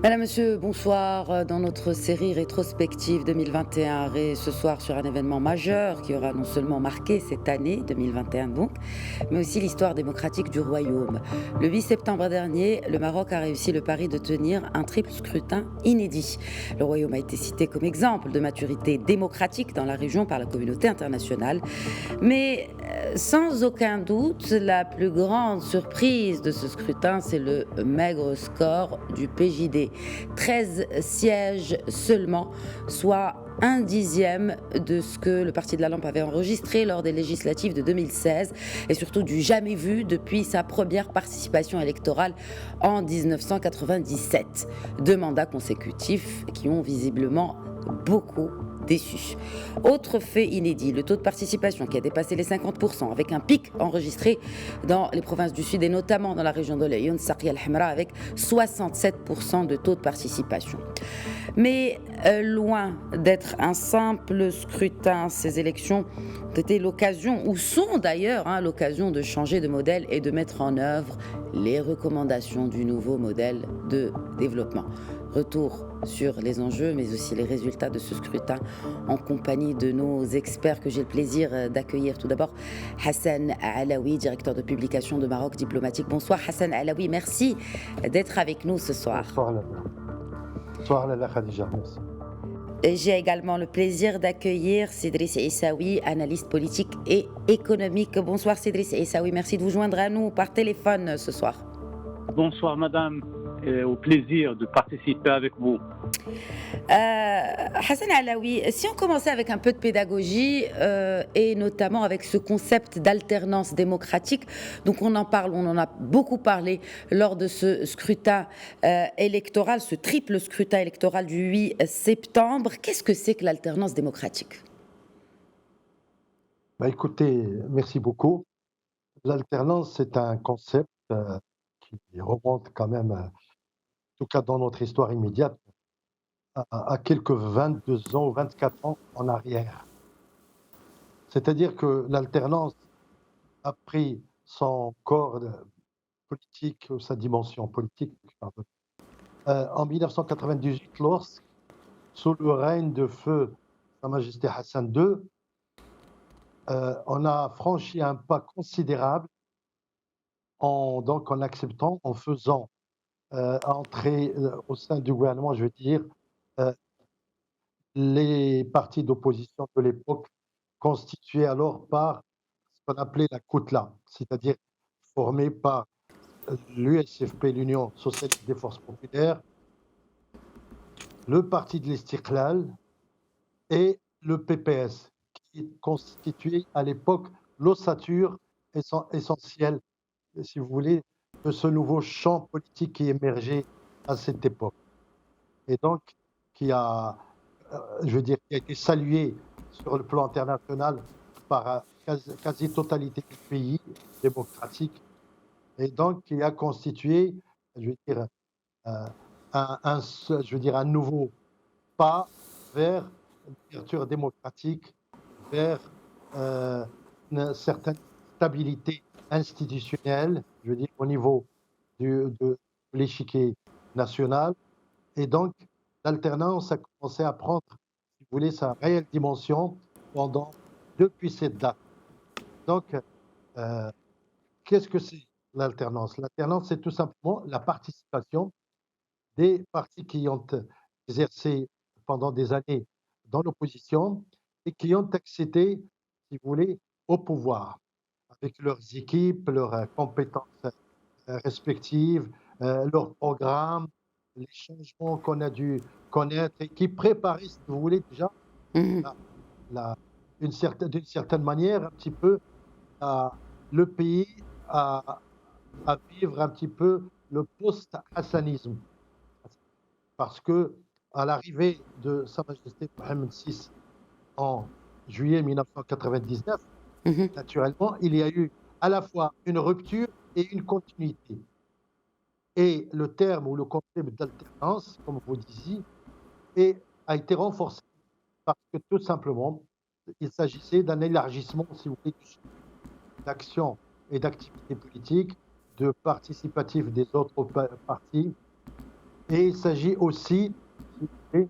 Madame, Monsieur, bonsoir. Dans notre série rétrospective 2021, ce soir sur un événement majeur qui aura non seulement marqué cette année 2021 donc, mais aussi l'histoire démocratique du Royaume. Le 8 septembre dernier, le Maroc a réussi le pari de tenir un triple scrutin inédit. Le Royaume a été cité comme exemple de maturité démocratique dans la région par la communauté internationale. Mais sans aucun doute, la plus grande surprise de ce scrutin, c'est le maigre score du PJD. 13 sièges seulement, soit un dixième de ce que le Parti de la Lampe avait enregistré lors des législatives de 2016 et surtout du jamais vu depuis sa première participation électorale en 1997. 2 mandats consécutifs qui ont visiblement beaucoup déçu. Autre fait inédit, le taux de participation qui a dépassé les 50% avec un pic enregistré dans les provinces du Sud et notamment dans la région de l'Ayoun, Sarkia al-Hamra avec 67% de taux de participation. Mais loin d'être un simple scrutin, ces élections ont été l'occasion, ou sont d'ailleurs l'occasion de changer de modèle et de mettre en œuvre les recommandations du nouveau modèle de développement. Retour sur les enjeux, mais aussi les résultats de ce scrutin en compagnie de nos experts que j'ai le plaisir d'accueillir. Tout d'abord, Hassan Alaoui, directeur de publication de Maroc Diplomatique. Bonsoir Hassan Alaoui, merci d'être avec nous ce soir. Bonsoir Lala Khadija, merci. J'ai également le plaisir d'accueillir Cédric Essaoui, analyste politique et économique. Bonsoir Cédric Essaoui, merci de vous joindre à nous par téléphone ce soir. Bonsoir madame, au plaisir de participer avec vous. Hassan Alaoui, si on commençait avec un peu de pédagogie et notamment avec ce concept d'alternance démocratique, donc on en a beaucoup parlé lors de ce scrutin électoral, ce triple scrutin électoral du 8 septembre. Qu'est-ce que c'est que l'alternance démocratique ? Écoutez, merci beaucoup. L'alternance, c'est un concept qui remonte quand même, en tout cas dans notre histoire immédiate, à quelques 22 ans ou 24 ans en arrière. C'est-à-dire que l'alternance a pris son corps politique, ou sa dimension politique, en 1998, sous le règne de feu Sa Majesté Hassan II, on a franchi un pas considérable en acceptant, en faisant entrer au sein du gouvernement, je veux dire, les partis d'opposition de l'époque constitués alors par ce qu'on appelait la Koutla, c'est-à-dire formés par l'USFP, l'Union socialiste des forces populaires, le parti de l'Istiqlal et le PPS, qui constituait à l'époque l'ossature essentielle, si vous voulez, de ce nouveau champ politique qui émergeait à cette époque. Et donc, qui a été salué sur le plan international par quasi-totalité des pays démocratiques, et donc qui a constitué, un nouveau pas vers l'ouverture démocratique, vers une certaine stabilité institutionnelle, au niveau de l'échiquier national. Et donc, l'alternance a commencé à prendre, si vous voulez, sa réelle dimension depuis cette date. Donc, qu'est-ce que c'est l'alternance ? L'alternance, c'est tout simplement la participation des partis qui ont exercé pendant des années dans l'opposition et qui ont accédé, si vous voulez, au pouvoir, avec leurs équipes, leurs compétences respectives, leurs programmes, les changements qu'on a dû connaître et qui préparaient, si vous voulez, déjà, d'une certaine manière, un petit peu, le pays à vivre un petit peu le post-hassanisme. Parce que à l'arrivée de Sa Majesté Mohammed VI en juillet 1999, naturellement, il y a eu à la fois une rupture et une continuité. Et le terme ou le concept d'alternance, comme vous disiez, a été renforcé parce que tout simplement, il s'agissait d'un élargissement, si vous voulez, d'action et d'activité politique, de participatif des autres partis. Et il s'agit aussi, si vous voulez,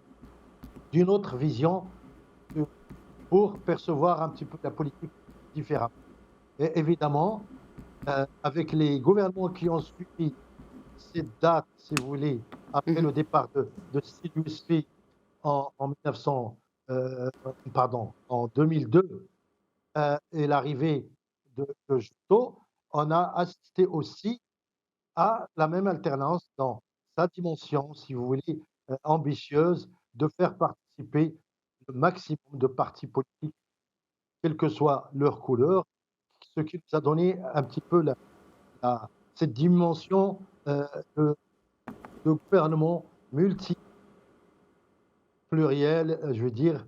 d'une autre vision pour percevoir un petit peu la politique différemment. Et évidemment, avec les gouvernements qui ont suivi cette date, si vous voulez, après le départ de Steve Lusby en 2002, et l'arrivée de Juppé, on a assisté aussi à la même alternance dans sa dimension, si vous voulez, ambitieuse, de faire participer le maximum de partis politiques, quelle que soit leur couleur, ce qui nous a donné un petit peu cette dimension de gouvernement multi-pluriel, je veux dire,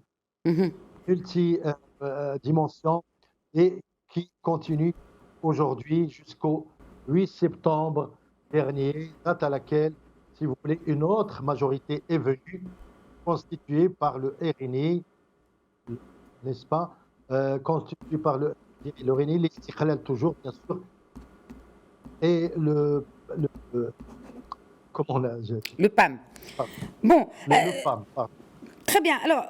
multi-dimension, et qui continue aujourd'hui jusqu'au 8 septembre dernier, date à laquelle, si vous voulez, une autre majorité est venue, constituée par le RNI, n'est-ce pas, constituée par le RNI, l'Istiqlal toujours, bien sûr, et comment on a, Le PAM. pardon, Bon, le PAM, pardon. très bien. Alors,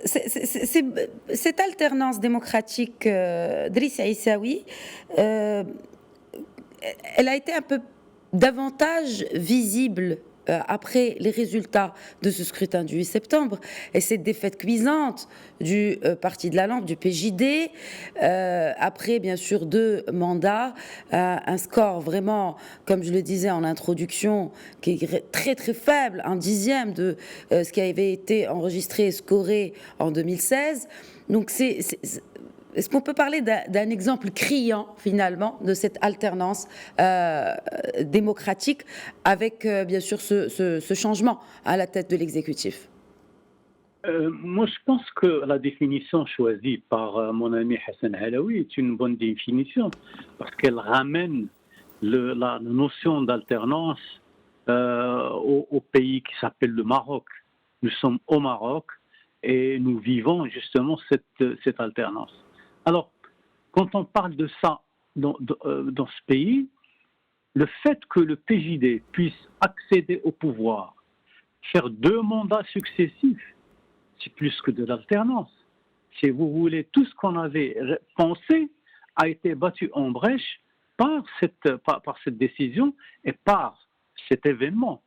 cette alternance démocratique Driss Aissaoui, elle a été un peu davantage visible après les résultats de ce scrutin du 8 septembre et cette défaite cuisante du Parti de la Lampe, du PJD, après bien sûr 2 mandats, un score vraiment, comme je le disais en introduction, qui est très très faible, 1/10 de ce qui avait été enregistré et scoré en 2016. Donc est-ce qu'on peut parler d'un exemple criant, finalement, de cette alternance démocratique avec, bien sûr, ce changement à la tête de l'exécutif? Moi, je pense que la définition choisie par mon ami Hassan Halaoui est une bonne définition parce qu'elle ramène la notion d'alternance au pays qui s'appelle le Maroc. Nous sommes au Maroc et nous vivons justement cette alternance. Alors, quand on parle de ça dans ce pays, le fait que le PJD puisse accéder au pouvoir, faire 2 mandats successifs, c'est plus que de l'alternance. Si vous voulez, tout ce qu'on avait pensé a été battu en brèche par cette décision et par cet événement.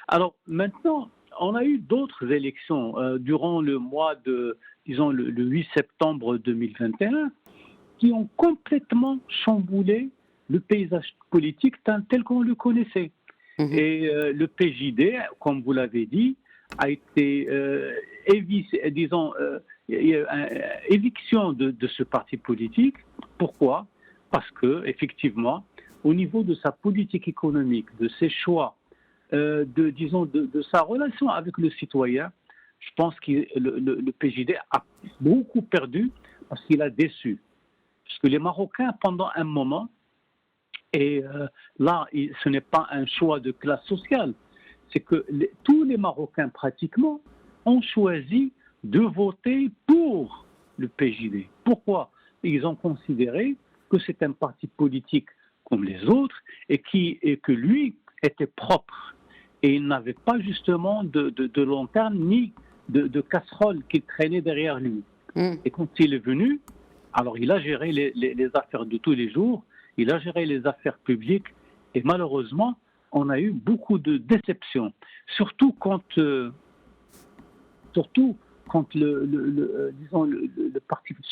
Alors maintenant, on a eu d'autres élections durant le mois disons le 8 septembre 2021 qui ont complètement chamboulé le paysage politique tel qu'on le connaissait. Et le PJD, comme vous l'avez dit, a été éviction de ce parti politique. Pourquoi? Parce que effectivement, au niveau de sa politique économique, de ses choix, de sa relation avec le citoyen, je pense que le PJD a beaucoup perdu parce qu'il a déçu. Parce que les Marocains, pendant un moment, et là, ce n'est pas un choix de classe sociale, c'est que tous les Marocains, pratiquement, ont choisi de voter pour le PJD. Pourquoi? Ils ont considéré que c'est un parti politique comme les autres et que lui était propre. Et il n'avait pas justement de lanterne ni de casserole qui traînait derrière lui. Et quand il est venu, alors il a géré les affaires de tous les jours, il a géré les affaires publiques et malheureusement, on a eu beaucoup de déceptions. Surtout quand ce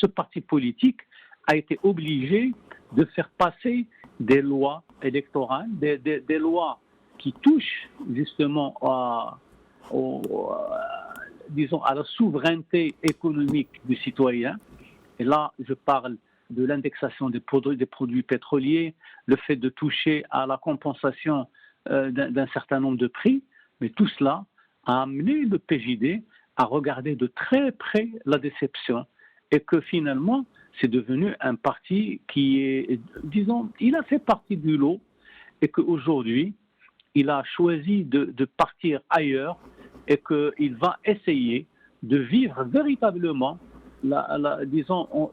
parti politique a été obligé de faire passer des lois électorales, des lois qui touchent justement à la souveraineté économique du citoyen. Et là, je parle de l'indexation des produits pétroliers, le fait de toucher à la compensation d'un certain nombre de prix. Mais tout cela a amené le PJD à regarder de très près la déception et que finalement, c'est devenu un parti qui est, disons, il a fait partie du lot et qu'aujourd'hui, il a choisi de partir ailleurs et qu'il va essayer de vivre véritablement disons,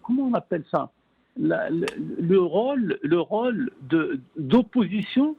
comment on appelle ça, le rôle d'opposition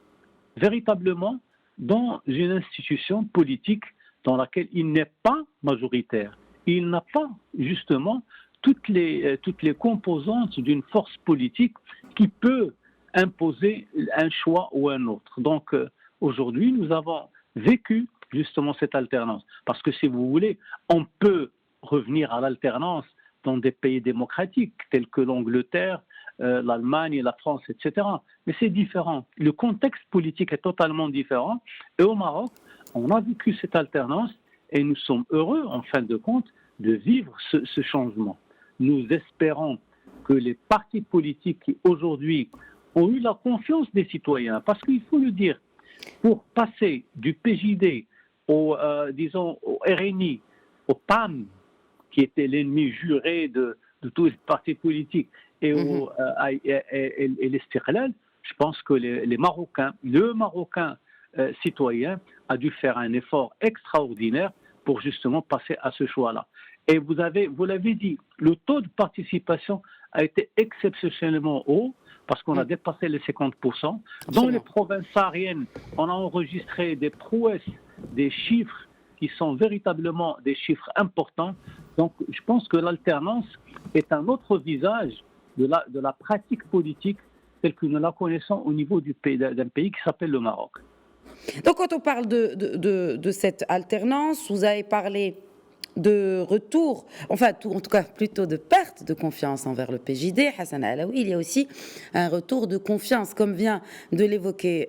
véritablement dans une institution politique dans laquelle il n'est pas majoritaire. Il n'a pas justement toutes les composantes d'une force politique qui peut imposer un choix ou un autre. Donc aujourd'hui, nous avons vécu justement cette alternance. Parce que si vous voulez, on peut revenir à l'alternance dans des pays démocratiques tels que l'Angleterre, l'Allemagne, la France, etc. Mais c'est différent. Le contexte politique est totalement différent. Et au Maroc, on a vécu cette alternance et nous sommes heureux, en fin de compte, de vivre ce changement. Nous espérons que les partis politiques qui aujourd'hui ont eu la confiance des citoyens, parce qu'il faut le dire, pour passer du PJD au RNI, au PAM, qui était l'ennemi juré de tous les partis politiques, et l'Istiqlal, je pense que le Marocain citoyen a dû faire un effort extraordinaire pour justement passer à ce choix-là. Et vous l'avez dit, le taux de participation a été exceptionnellement haut parce qu'on a dépassé les 50%. Dans les provinces sahariennes, on a enregistré des prouesses, des chiffres qui sont véritablement des chiffres importants. Donc je pense que l'alternance est un autre visage de la pratique politique telle que nous la connaissons au niveau d'un pays qui s'appelle le Maroc. Donc quand on parle de cette alternance, vous avez parlé de retour, en tout cas plutôt de perte de confiance envers le PJD, Hassan Alaoui. Il y a aussi un retour de confiance, comme vient de l'évoquer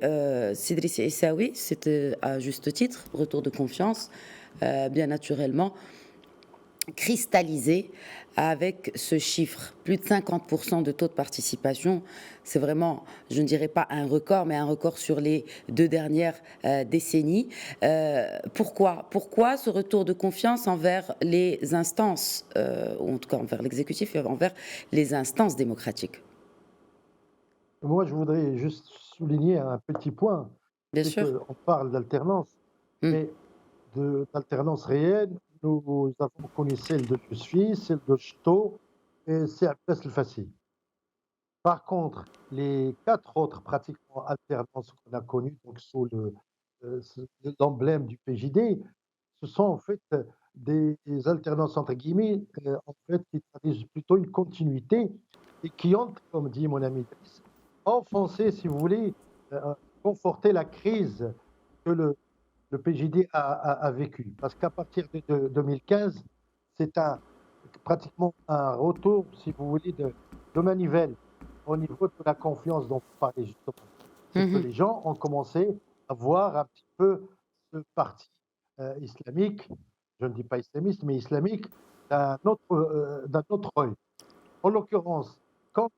Sidrissi Issaoui, c'était à juste titre, retour de confiance, bien naturellement, cristallisé avec ce chiffre. Plus de 50% de taux de participation, c'est vraiment, je ne dirais pas un record, mais un record sur les 2 dernières décennies. Pourquoi ce retour de confiance envers les instances, ou en tout cas envers l'exécutif et envers les instances démocratiques? Moi, je voudrais juste souligner un petit point. Bien C'est sûr. qu'on parle d'alternance, mais d'alternance réelle, nous avons connu celle de Yousfi, celle de Ch'to et c'est Abbas el-Fassi. Par contre, les 4 autres pratiquement alternances qu'on a connues, donc sous l'emblème du PJD, ce sont en fait des alternances entre guillemets, en fait, qui traduisent plutôt une continuité et qui ont, comme dit mon ami Driss, enfoncé, si vous voulez, conforté la crise que le PJD a vécu. Parce qu'à partir de 2015, c'est pratiquement un retour, si vous voulez, de manivelle au niveau de la confiance dont vous parlez justement. C'est que les gens ont commencé à voir un petit peu ce parti islamique, je ne dis pas islamiste, mais islamique, d'un autre œil. En l'occurrence, quand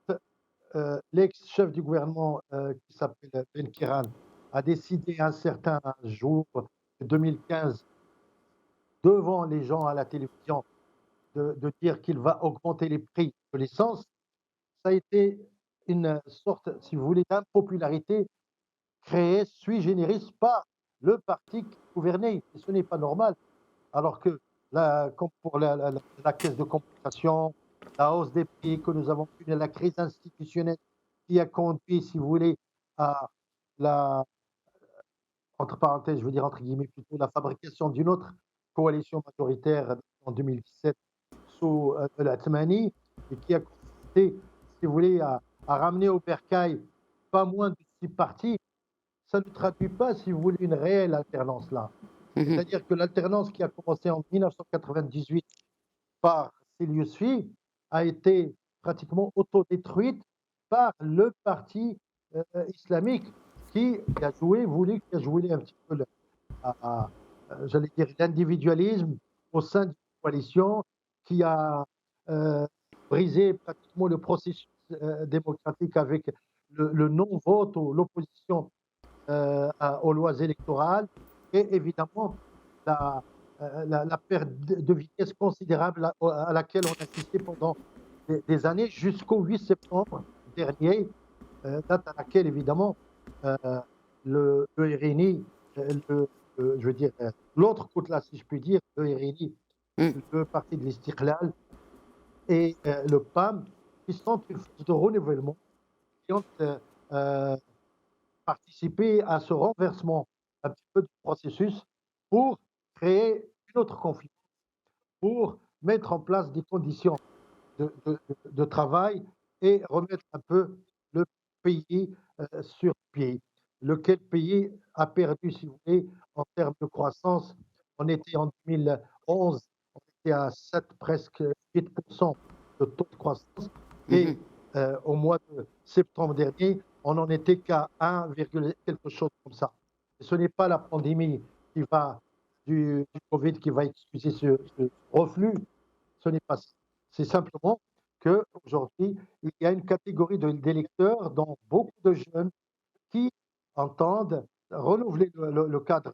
l'ex-chef du gouvernement, qui s'appelle Ben Kiran, a décidé un certain jour, 2015, devant les gens à la télévision, de dire qu'il va augmenter les prix de l'essence, ça a été une sorte, si vous voulez, d'impopularité créée sui generis par le parti qui gouvernait. Et ce n'est pas normal. Alors que, comme pour la caisse de compensation, la hausse des prix que nous avons connue, la crise institutionnelle qui a conduit, si vous voulez, à entre parenthèses, je veux dire entre guillemets plutôt, la fabrication d'une autre coalition majoritaire en 2017 sous l'Athmani et qui a consisté, si vous voulez, à ramener au bercail pas moins de 6 partis. Ça ne traduit pas, si vous voulez, une réelle alternance là. C'est-à-dire que l'alternance qui a commencé en 1998 par Yousfi a été pratiquement autodétruite par le parti islamique qui a joué un petit peu j'allais dire l'individualisme au sein d'une coalition, qui a brisé pratiquement le processus démocratique avec le non-vote ou l'opposition aux lois électorales et évidemment la perte de vitesse considérable à laquelle on assistait pendant des années jusqu'au 8 septembre dernier, date à laquelle évidemment le RNI, je veux dire l'autre côté là, si je puis dire, le RNI, le parti de l'Istiqlal, et le PAM, qui sont une force de renouvellement, qui ont participé à ce renversement un petit peu du processus pour créer une autre confiance, pour mettre en place des conditions de travail et remettre un peu le pays sur pied. Lequel pays a perdu, si vous voulez, en termes de croissance. On était en 2011, on était à 7, presque 8% de taux de croissance. Et au mois de septembre dernier, on n'en était qu'à 1, quelque chose comme ça. Et ce n'est pas la pandémie qui va, du Covid qui va excuser ce reflux, ce n'est pas ça. C'est simplement qu'aujourd'hui, il y a une catégorie d'électeurs, dont beaucoup de jeunes, qui entendent renouveler le cadre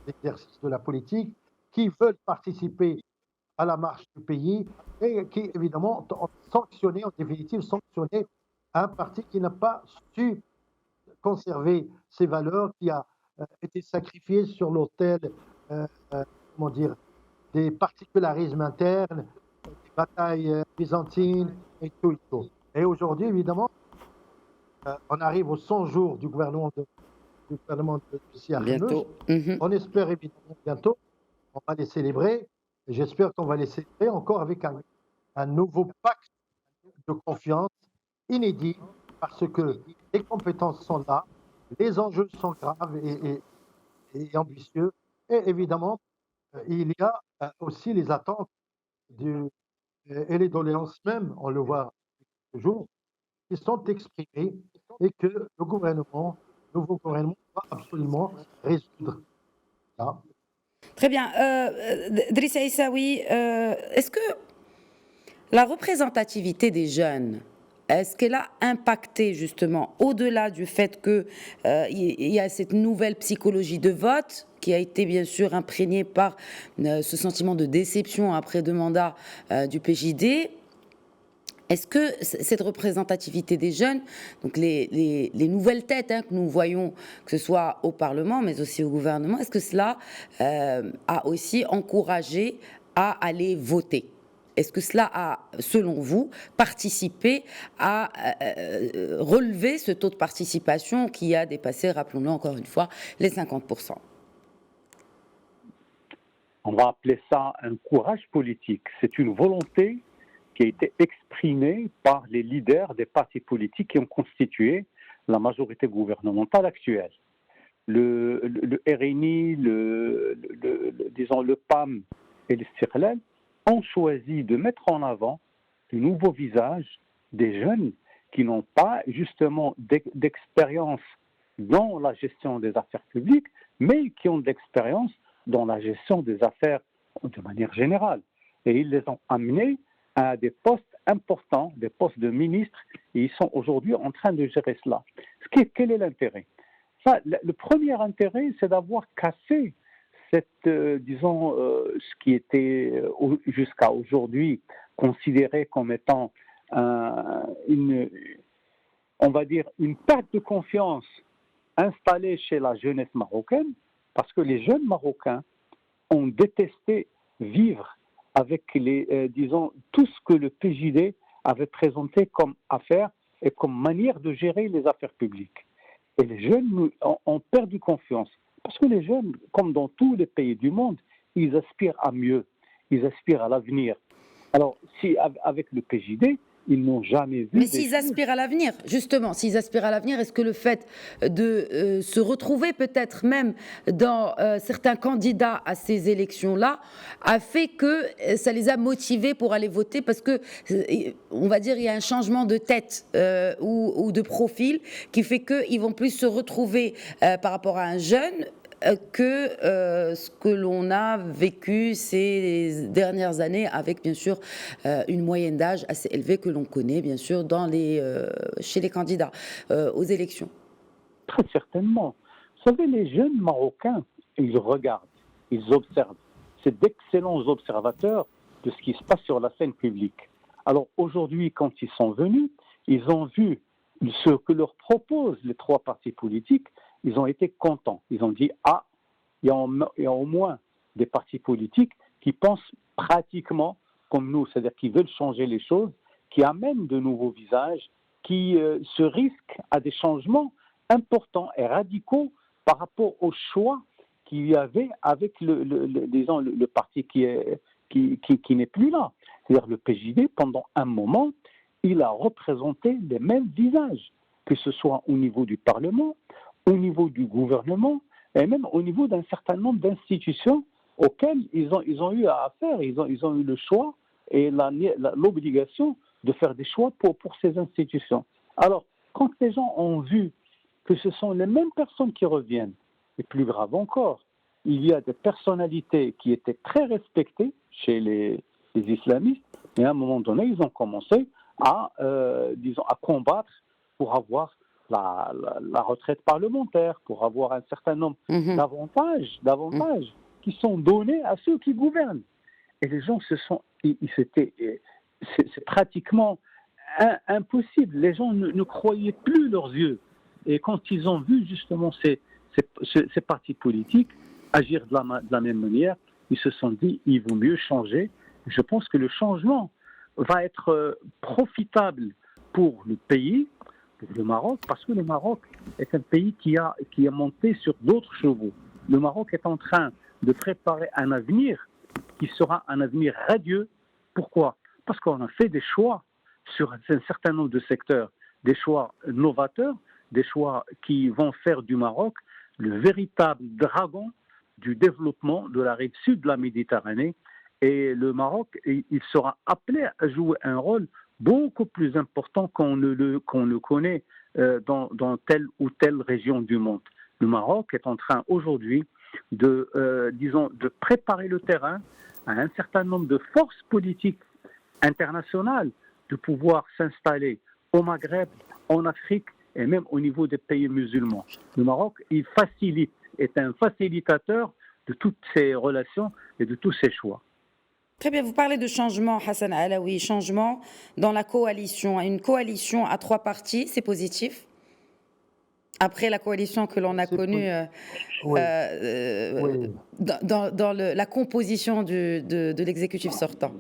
d'exercice de la politique, qui veulent participer à la marche du pays et qui, évidemment, ont sanctionné, en définitive, sanctionné un parti qui n'a pas su conserver ses valeurs, qui a été sacrifié sur l'autel, comment dire, des particularismes internes, des batailles byzantines et tout et tout. Et aujourd'hui, évidemment, on arrive aux 100 jours du gouvernement de Siad Ranouz. Bientôt. On espère évidemment bientôt, on va les célébrer. Et j'espère qu'on va les célébrer encore avec un nouveau pacte de confiance inédit, parce que les compétences sont là, les enjeux sont graves et ambitieux, et évidemment, il y a aussi les attentes et les doléances même, on le voit toujours, qui sont exprimées et que le nouveau gouvernement doit absolument résoudre. Là. Très bien. Drissa Issaoui, est-ce que la représentativité des jeunes, est-ce qu'elle a impacté justement, au-delà du fait qu'il y a cette nouvelle psychologie de vote qui a été bien sûr imprégnée par ce sentiment de déception après 2 mandats du PJD? Est-ce que cette représentativité des jeunes, donc les nouvelles têtes que nous voyons, que ce soit au Parlement mais aussi au gouvernement, est-ce que cela a aussi encouragé à aller voter? Est-ce que cela a, selon vous, participé à relever ce taux de participation qui a dépassé, rappelons-le encore une fois, les 50%? On va appeler ça un courage politique. C'est une volonté qui a été exprimée par les leaders des partis politiques qui ont constitué la majorité gouvernementale actuelle. Le RNI, disons le PAM et l'Istiqlal ont choisi de mettre en avant de nouveaux visages des jeunes qui n'ont pas justement d'expérience dans la gestion des affaires publiques, mais qui ont de l'expérience dans la gestion des affaires de manière générale. Et ils les ont amenés à des postes importants, des postes de ministres, et ils sont aujourd'hui en train de gérer cela. Quel est l'intérêt? Le premier intérêt, c'est d'avoir cassé ce qui était jusqu'à aujourd'hui considéré comme étant une perte de confiance installée chez la jeunesse marocaine, parce que les jeunes Marocains ont détesté vivre avec tout ce que le PJD avait présenté comme affaire et comme manière de gérer les affaires publiques. Et les jeunes ont perdu confiance. Parce que les jeunes, comme dans tous les pays du monde, ils aspirent à mieux, ils aspirent à l'avenir. Alors, si avec le PJD, ils n'ont jamais vu... Mais s'ils aspirent à l'avenir, justement, s'ils aspirent à l'avenir, est-ce que le fait de se retrouver peut-être même dans certains candidats à ces élections-là a fait que ça les a motivés pour aller voter? Parce que, on va dire, il y a un changement de tête ou de profil qui fait qu'ils vont plus se retrouver par rapport à un jeune que ce que l'on a vécu ces dernières années avec bien sûr une moyenne d'âge assez élevée que l'on connaît bien sûr chez les candidats aux élections. Très certainement. Vous savez, les jeunes Marocains, ils regardent, ils observent. C'est d'excellents observateurs de ce qui se passe sur la scène publique. Alors aujourd'hui, quand ils sont venus, ils ont vu ce que leur proposent les 3 partis politiques. Ils ont été contents. Ils ont dit, il y a au moins des partis politiques qui pensent pratiquement comme nous, c'est-à-dire qui veulent changer les choses, qui amènent de nouveaux visages, qui se risquent à des changements importants et radicaux par rapport au choix qu'il y avait avec disons, le parti qui n'est plus là. C'est-à-dire le PJD, pendant un moment, il a représenté les mêmes visages, que ce soit au niveau du Parlement, au niveau du gouvernement, et même au niveau d'un certain nombre d'institutions auxquelles ils ont eu à faire. Ils ont eu le choix et l'obligation de faire des choix pour ces institutions. Alors, quand les gens ont vu que ce sont les mêmes personnes qui reviennent, et plus grave encore, il y a des personnalités qui étaient très respectées chez les islamistes, et à un moment donné, ils ont commencé à combattre pour avoir la retraite parlementaire, pour avoir un certain nombre d'avantages qui sont donnés à ceux qui gouvernent. Et les gens c'est pratiquement impossible. Les gens ne croyaient plus leurs yeux. Et quand ils ont vu justement ces partis politiques agir de la même manière, ils se sont dit il vaut mieux changer. Je pense que le changement va être profitable pour le pays, pour le Maroc, parce que le Maroc est un pays qui a monté sur d'autres chevaux. Le Maroc est en train de préparer un avenir qui sera un avenir radieux. Pourquoi ? Parce qu'on a fait des choix sur un certain nombre de secteurs, des choix novateurs, des choix qui vont faire du Maroc le véritable dragon du développement de la rive sud de la Méditerranée. Et le Maroc, il sera appelé à jouer un rôle beaucoup plus important qu'on ne le connaît dans telle ou telle région du monde. Le Maroc est en train aujourd'hui de préparer le terrain à un certain nombre de forces politiques internationales de pouvoir s'installer au Maghreb, en Afrique et même au niveau des pays musulmans. Le Maroc, est un facilitateur de toutes ces relations et de tous ces choix. Très bien, vous parlez de changement, Hassan Alaoui, changement dans la coalition. Une coalition à 3 partis, c'est positif. Après la coalition que l'on a connue dans la composition de l'exécutif sortant.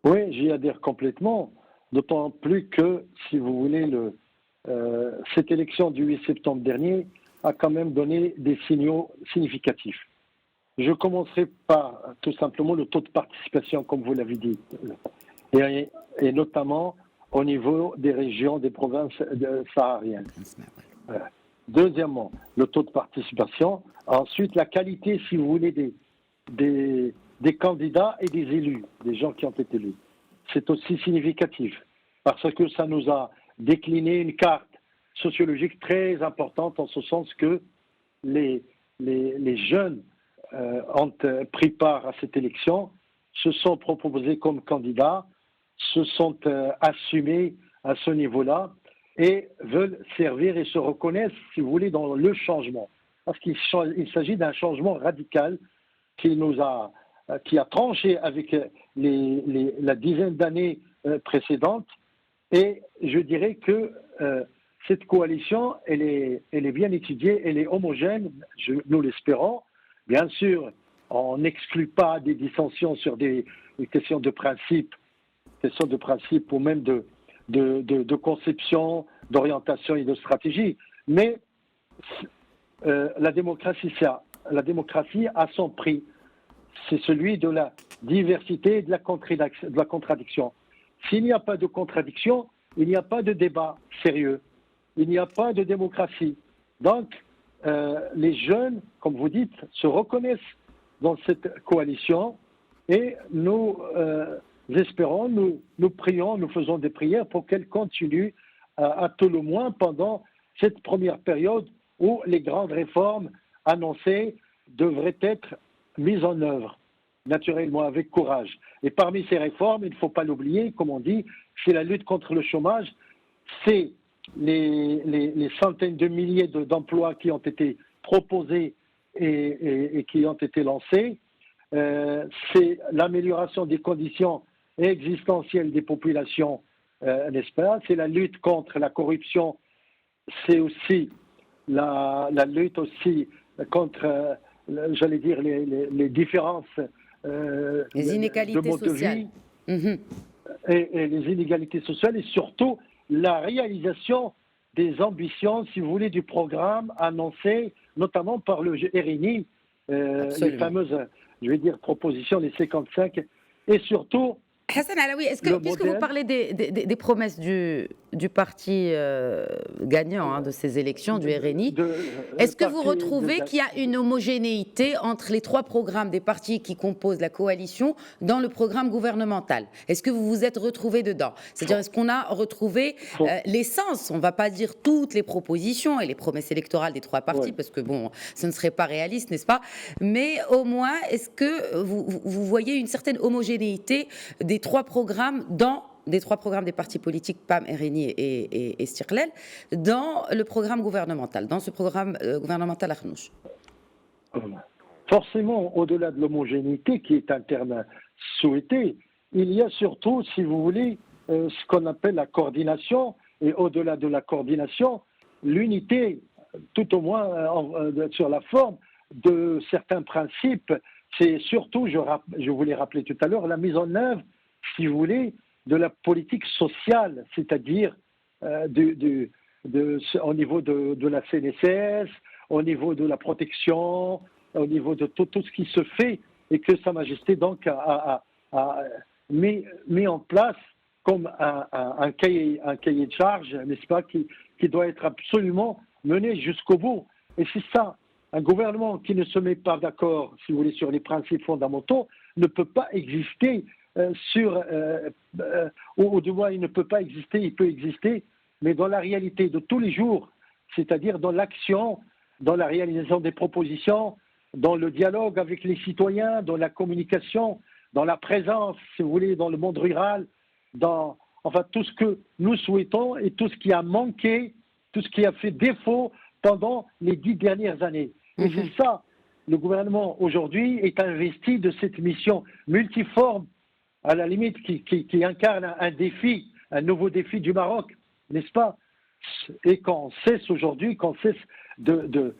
Oui, j'y adhère complètement, d'autant plus que, si vous voulez, cette élection du 8 septembre dernier a quand même donné des signaux significatifs. Je commencerai par tout simplement le taux de participation, comme vous l'avez dit, et notamment au niveau des régions, des provinces sahariennes. Deuxièmement, le taux de participation. Ensuite, la qualité, si vous voulez, des candidats et des élus, des gens qui ont été élus. C'est aussi significatif parce que ça nous a décliné une carte sociologique très importante en ce sens que les jeunes ont pris part à cette élection, se sont proposés comme candidats, se sont assumés à ce niveau-là et veulent servir et se reconnaissent, si vous voulez, dans le changement. Parce qu'il s'agit d'un changement radical qui a tranché avec la dizaine d'années précédentes. Et je dirais que cette coalition, elle est bien étudiée, elle est homogène, nous l'espérons. Bien sûr, on n'exclut pas des dissensions sur des questions de principe ou même de conception, d'orientation et de stratégie. Mais la démocratie a son prix. C'est celui de la diversité et de la contradiction. S'il n'y a pas de contradiction, il n'y a pas de débat sérieux. Il n'y a pas de démocratie. Donc, les jeunes, comme vous dites, se reconnaissent dans cette coalition et nous espérons, nous prions, nous faisons des prières pour qu'elle continue à tout le moins pendant cette première période où les grandes réformes annoncées devraient être mises en œuvre, naturellement, avec courage. Et parmi ces réformes, il ne faut pas l'oublier, comme on dit, c'est la lutte contre le chômage, c'est les centaines de milliers d'emplois qui ont été proposés et qui ont été lancés, c'est l'amélioration des conditions existentielles des populations, n'est-ce pas? C'est la lutte contre la corruption, c'est aussi la lutte aussi contre, j'allais dire, les différences Les inégalités de mode sociales. de vie et les inégalités sociales et surtout la réalisation des ambitions, si vous voulez, du programme annoncé notamment par le RNI, les fameuses, je vais dire, propositions, les 55, et surtout Hassan Alaoui, puisque vous parlez des promesses du parti gagnant de ces élections, du RNI, est-ce que vous retrouvez qu'il y a une homogénéité entre les trois programmes des partis qui composent la coalition dans le programme gouvernemental? Est-ce que vous vous êtes retrouvés dedans? C'est-à-dire, est-ce qu'on a retrouvé l'essence? On ne va pas dire toutes les propositions et les promesses électorales des trois partis, parce que bon, ce ne serait pas réaliste, n'est-ce pas? Mais au moins, est-ce que vous voyez une certaine homogénéité des trois programmes des partis politiques PAM, RNI et Stirlel dans le programme gouvernemental, dans ce programme gouvernemental Arnouch? Forcément, au-delà de l'homogénéité, qui est un terme souhaité, il y a surtout, si vous voulez, ce qu'on appelle la coordination, et au-delà de la coordination, l'unité, tout au moins sur la forme de certains principes. C'est surtout, je voulais rappeler tout à l'heure, la mise en œuvre, si vous voulez, de la politique sociale, c'est-à-dire au niveau de la CNSS, au niveau de la protection, au niveau de tout ce qui se fait, et que Sa Majesté donc a mis en place comme un cahier de charge, n'est-ce pas, qui doit être absolument mené jusqu'au bout. Et c'est ça, un gouvernement qui ne se met pas d'accord, si vous voulez, sur les principes fondamentaux, ne peut pas exister ou du moins il ne peut pas exister, il peut exister, mais dans la réalité de tous les jours, c'est-à-dire dans l'action, dans la réalisation des propositions, dans le dialogue avec les citoyens, dans la communication, dans la présence, si vous voulez, dans le monde rural, dans tout ce que nous souhaitons et tout ce qui a manqué, tout ce qui a fait défaut pendant les 10 dernières années. Et c'est ça, le gouvernement aujourd'hui est investi de cette mission multiforme, à la limite qui incarne un défi, un nouveau défi du Maroc, n'est-ce pas? Et qu'on cesse aujourd'hui, qu'on cesse de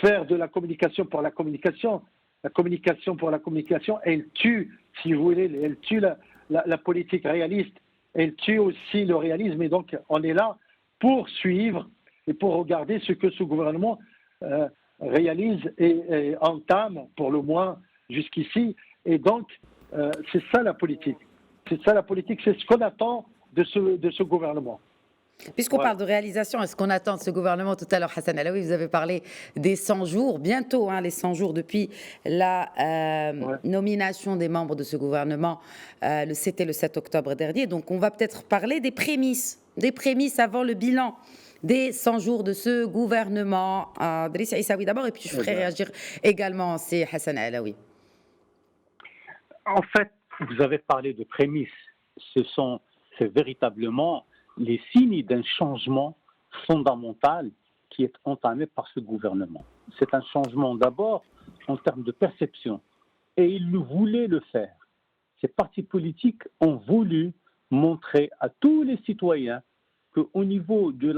faire de la communication pour la communication pour la communication, elle tue, si vous voulez, elle tue la politique réaliste, elle tue aussi le réalisme, et donc on est là pour suivre et pour regarder ce que ce gouvernement réalise et entame, pour le moins jusqu'ici, et donc c'est ça la politique. C'est ça la politique, c'est ce qu'on attend de ce gouvernement. Puisqu'on parle de réalisation, est-ce qu'on attend de ce gouvernement? Tout à l'heure, Hassan Alaoui, vous avez parlé des 100 jours, bientôt les 100 jours depuis la nomination des membres de ce gouvernement, c'était le 7 octobre dernier. Donc on va peut-être parler des prémices avant le bilan des 100 jours de ce gouvernement. Driss Aissaoui d'abord, et puis je ferai réagir également, c'est Hassan Alaoui. En fait, vous avez parlé de prémices. C'est véritablement les signes d'un changement fondamental qui est entamé par ce gouvernement. C'est un changement d'abord en termes de perception. Et ils voulaient le faire. Ces partis politiques ont voulu montrer à tous les citoyens qu'au niveau de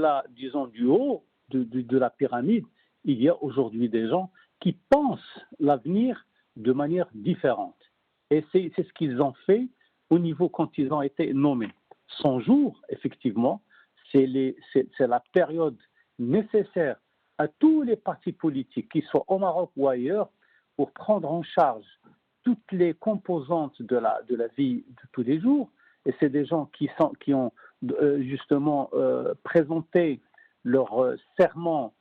du haut de la pyramide, il y a aujourd'hui des gens qui pensent l'avenir de manière différente. Et c'est ce qu'ils ont fait au niveau quand ils ont été nommés. 100 jours, effectivement, c'est la période nécessaire à tous les partis politiques, qu'ils soient au Maroc ou ailleurs, pour prendre en charge toutes les composantes de la vie de tous les jours. Et c'est des gens qui ont justement présenté leur serment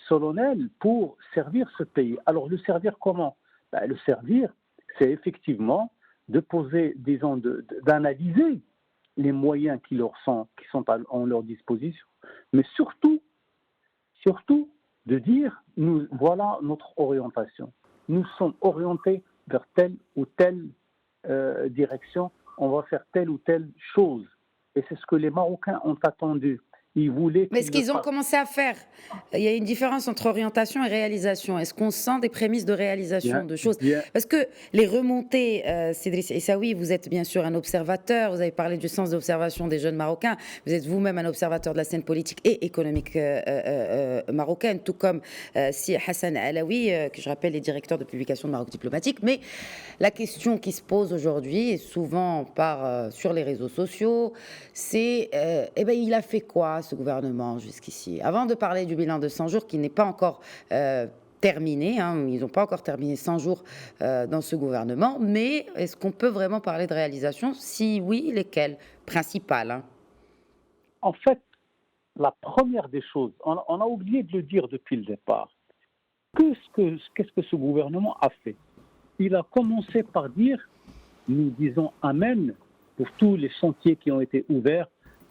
solennel pour servir ce pays. Alors, le servir comment? Le servir, c'est effectivement de poser, disons, d'analyser les moyens qui sont en leur disposition, mais surtout de dire, voilà notre orientation. Nous sommes orientés vers telle ou telle direction, on va faire telle ou telle chose. Et c'est ce que les Marocains ont attendu. Ils voulaient Mais qu'il ce le qu'ils ont fasse. commencé à faire, il y a une différence entre orientation et réalisation. Est-ce qu'on sent des prémices de réalisation Bien, de choses? bien, Parce que les remontées, Cédric Essaoui, vous êtes bien sûr un observateur, vous avez parlé du sens d'observation des jeunes Marocains, vous êtes vous-même un observateur de la scène politique et économique marocaine, tout comme si Hassan Alaoui, que je rappelle est directeur de publication de Maroc Diplomatique. Mais la question qui se pose aujourd'hui, et souvent sur les réseaux sociaux, c'est il a fait quoi ce gouvernement jusqu'ici? Avant de parler du bilan de 100 jours qui n'est pas encore terminé, hein, ils n'ont pas encore terminé 100 jours dans ce gouvernement, mais est-ce qu'on peut vraiment parler de réalisation? Si oui, lesquelles? Principales, hein. en fait, la première des choses, on a oublié de le dire depuis le départ. Qu'est-ce que ce gouvernement a fait? Il a commencé par dire, nous disons Amen pour tous les chantiers qui ont été ouverts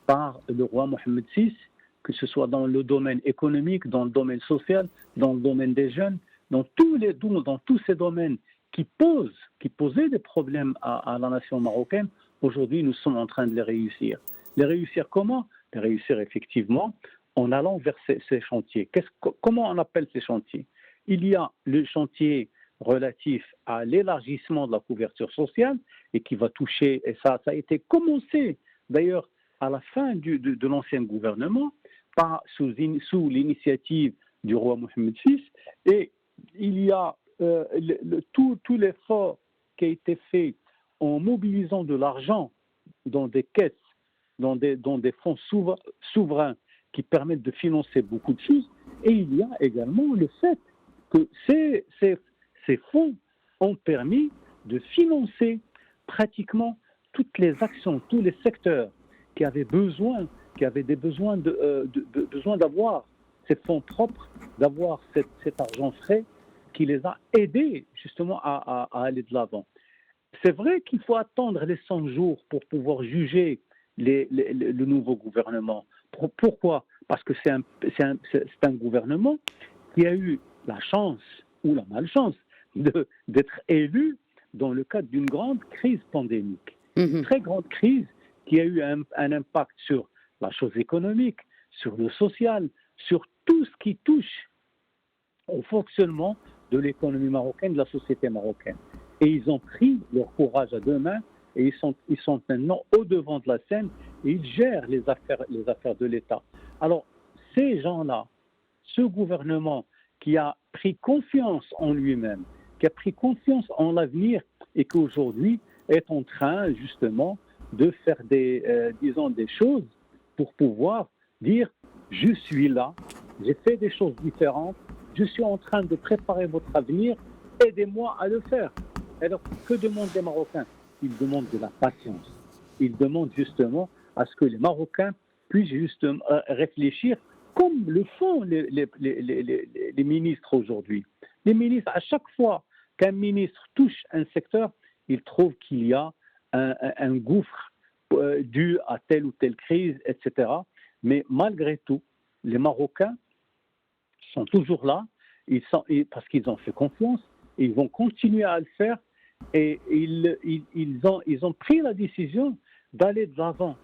par le roi Mohammed VI, que ce soit dans le domaine économique, dans le domaine social, dans le domaine des jeunes, dans tous ces domaines qui posaient des problèmes à la nation marocaine. Aujourd'hui, nous sommes en train de les réussir. Les réussir comment? Les réussir effectivement en allant vers ces chantiers. Comment on appelle ces chantiers? Il y a le chantier relatif à l'élargissement de la couverture sociale et qui va toucher, et ça a été commencé d'ailleurs à la fin de l'ancien gouvernement sous l'initiative du roi Mohammed VI, et il y a tout l'effort qui a été fait en mobilisant de l'argent dans des caisses, dans des fonds souverains qui permettent de financer beaucoup de choses, et il y a également le fait que ces fonds ont permis de financer pratiquement toutes les actions, tous les secteurs qui avaient besoin d'avoir ces fonds propres, d'avoir cet argent frais qui les a aidés justement à aller de l'avant. C'est vrai qu'il faut attendre les 100 jours pour pouvoir juger le nouveau gouvernement. Pourquoi? Parce que c'est un gouvernement qui a eu la chance ou la malchance d'être élu dans le cadre d'une grande crise pandémique. Une très grande crise qui a eu un impact sur la chose économique, sur le social, sur tout ce qui touche au fonctionnement de l'économie marocaine, de la société marocaine. Et ils ont pris leur courage à deux mains et ils sont maintenant au devant de la scène et ils gèrent les affaires de l'État. Alors, ces gens-là, ce gouvernement qui a pris confiance en lui-même, qui a pris confiance en l'avenir et qui aujourd'hui est en train justement de faire des choses pour pouvoir dire « je suis là, j'ai fait des choses différentes, je suis en train de préparer votre avenir, aidez-moi à le faire ». Alors, que demandent les Marocains? Ils demandent de la patience. Ils demandent justement à ce que les Marocains puissent justement réfléchir comme le font les ministres aujourd'hui. Les ministres, à chaque fois qu'un ministre touche un secteur, il trouve qu'il y a un gouffre dû à telle ou telle crise, etc. Mais malgré tout, les Marocains sont toujours là, parce qu'ils ont fait confiance, et ils vont continuer à le faire, et ils ont pris la décision d'aller de l'avant.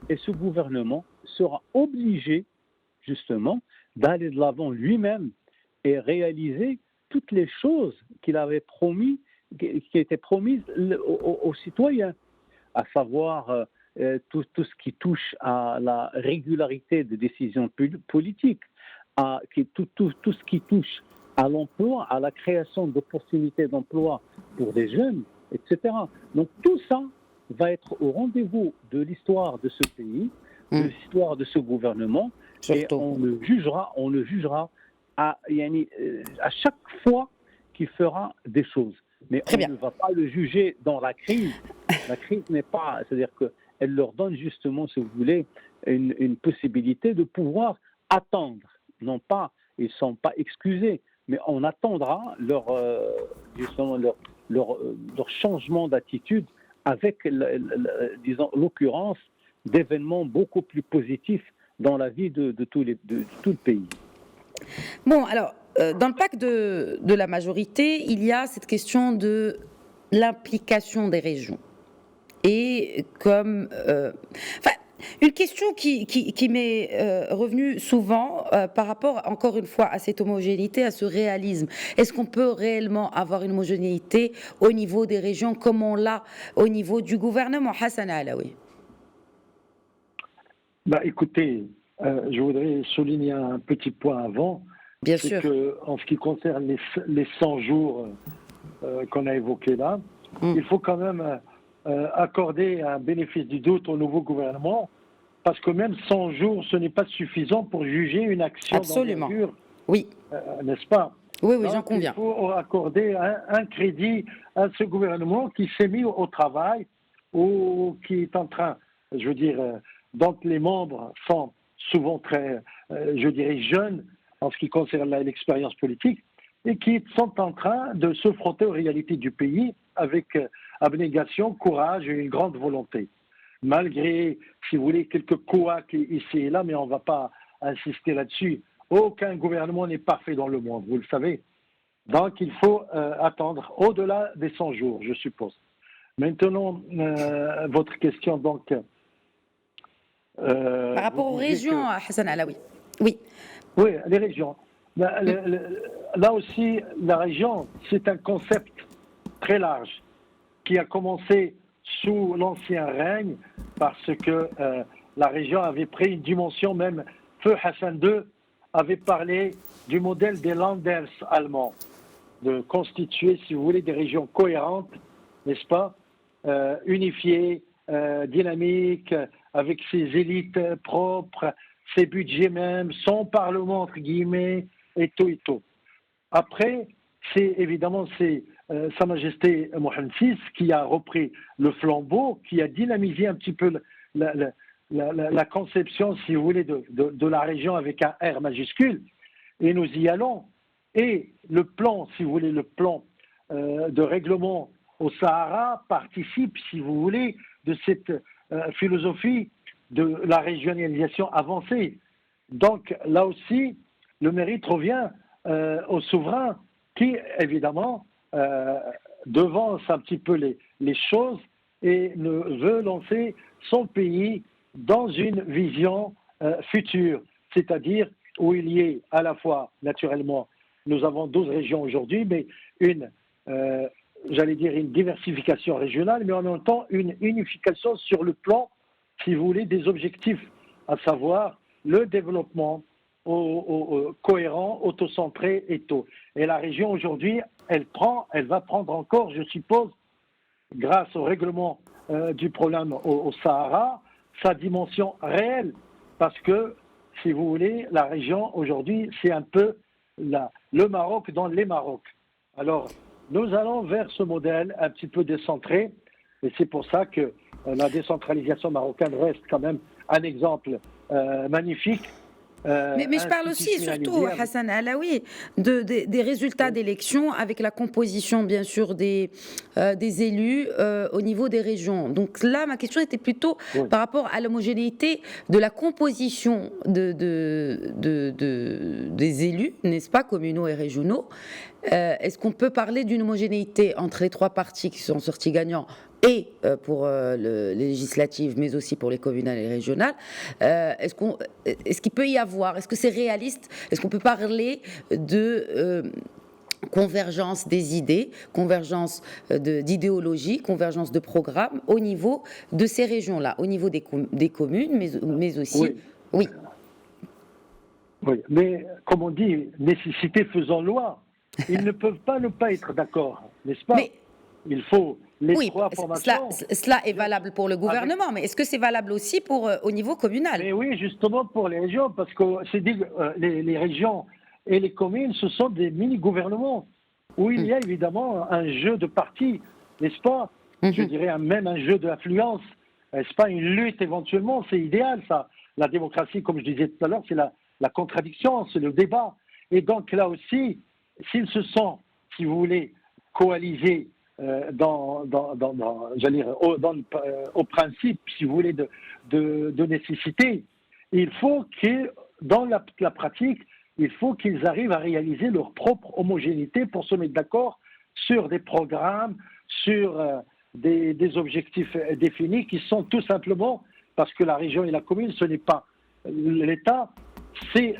Et ce gouvernement sera obligé, justement, d'aller de l'avant lui-même et réaliser toutes les choses qu'il avait promis, qui étaient promises aux citoyens, à savoir tout ce qui touche à la régularité des décisions politiques, tout ce qui touche à l'emploi, à la création d'opportunités d'emploi pour des jeunes, etc. Donc tout ça va être au rendez-vous de l'histoire de ce pays, de l'histoire de ce gouvernement, surtout. Et on le jugera à chaque fois qu'il fera des choses. Mais ne va pas le juger dans la crise. La crise n'est pas... C'est-à-dire qu'elle leur donne justement, si vous voulez, une possibilité de pouvoir attendre. Non pas, ils ne sont pas excusés, mais on attendra leur changement d'attitude avec, disons, l'occurrence d'événements beaucoup plus positifs dans la vie de tout le pays. Bon, alors, dans le pacte de la majorité, il y a cette question de l'implication des régions. Et comme... Une question qui m'est revenue souvent par rapport, encore une fois, à cette homogénéité, à ce réalisme. Est-ce qu'on peut réellement avoir une homogénéité au niveau des régions comme on l'a au niveau du gouvernement? Hassan Alaoui. Écoutez, je voudrais souligner un petit point avant. Bien c'est sûr. que, en ce qui concerne les 100 jours qu'on a évoqués là, il faut quand même accorder un bénéfice du doute au nouveau gouvernement, parce que même 100 jours, ce n'est pas suffisant pour juger une action Absolument. d'envergure, Oui. n'est-ce pas? Oui, Donc, j'en conviens. il faut accorder un crédit à ce gouvernement qui s'est mis au travail, ou qui est en train, je veux dire, dont les membres sont souvent très, je dirais, jeunes en ce qui concerne l'expérience politique, et qui sont en train de se frotter aux réalités du pays avec abnégation, courage et une grande volonté. Malgré, si vous voulez, quelques couacs ici et là, mais on ne va pas insister là-dessus. Aucun gouvernement n'est parfait dans le monde, vous le savez. Donc, il faut attendre au-delà des 100 jours, je suppose. Maintenant, votre question, donc... Par rapport aux régions, Hassan Alaoui. Oui. Oui, les régions. Là aussi, la région, c'est un concept très large qui a commencé sous l'ancien règne parce que la région avait pris une dimension, même Feu Hassan II avait parlé du modèle des Landers allemands, de constituer, si vous voulez, des régions cohérentes, n'est-ce pas, unifiées, dynamiques, avec ses élites propres, ses budgets même, son parlement, entre guillemets, et tout et tout. Après, c'est évidemment Sa Majesté Mohammed VI qui a repris le flambeau, qui a dynamisé un petit peu la conception, si vous voulez, de la région avec un R majuscule, et nous y allons. Et le plan, si vous voulez, le plan de règlement au Sahara participe, si vous voulez, de cette philosophie de la régionalisation avancée. Donc là aussi, le mérite revient au souverain qui, évidemment, devance un petit peu les choses et veut lancer son pays dans une vision future, c'est-à-dire où il y ait à la fois, naturellement, nous avons 12 régions aujourd'hui, mais j'allais dire une diversification régionale, mais en même temps une unification sur le plan, si vous voulez, des objectifs, à savoir le développement cohérent, autocentré et tout. Et la région aujourd'hui, elle va prendre encore, je suppose, grâce au règlement du problème au Sahara, sa dimension réelle, parce que, si vous voulez, la région aujourd'hui, c'est un peu le Maroc dans les Marocs. Alors, nous allons vers ce modèle un petit peu décentré, et c'est pour ça que la décentralisation marocaine reste quand même un exemple magnifique. Mais je parle aussi et surtout, Hassan Alaoui, des résultats d'élections avec la composition, bien sûr, des élus au niveau des régions. Donc là, ma question était plutôt par rapport à l'homogénéité de la composition des élus, n'est-ce pas, communaux et régionaux. Est-ce qu'on peut parler d'une homogénéité entre les trois partis qui sont sortis gagnants et pour les législatives, mais aussi pour les communales et les régionales? Est-ce qu'il peut y avoir, est-ce que c'est réaliste, est-ce qu'on peut parler de convergence des idées, convergence d'idéologie, convergence de programmes au niveau de ces régions-là, au niveau des communes, mais aussi... Oui. Oui, mais comme on dit, nécessité faisant loi, ils ne peuvent pas ne pas être d'accord, n'est-ce pas? Il faut les trois formations. Cela est valable pour le gouvernement, mais est-ce que c'est valable aussi au niveau communal? Mais oui, justement pour les régions, parce que les régions et les communes, ce sont des mini-gouvernements où il y a évidemment un jeu de partis, n'est-ce pas? Je dirais même un jeu d'influence. N'est-ce pas une lutte éventuellement? C'est idéal ça. La démocratie, comme je disais tout à l'heure, c'est la contradiction, c'est le débat. Et donc là aussi, s'ils se sont, si vous voulez, coalisés au principe, si vous voulez, de nécessité, il faut que, dans la pratique, il faut qu'ils arrivent à réaliser leur propre homogénéité pour se mettre d'accord sur des programmes, sur des objectifs définis qui sont tout simplement parce que la région et la commune, ce n'est pas l'État, c'est,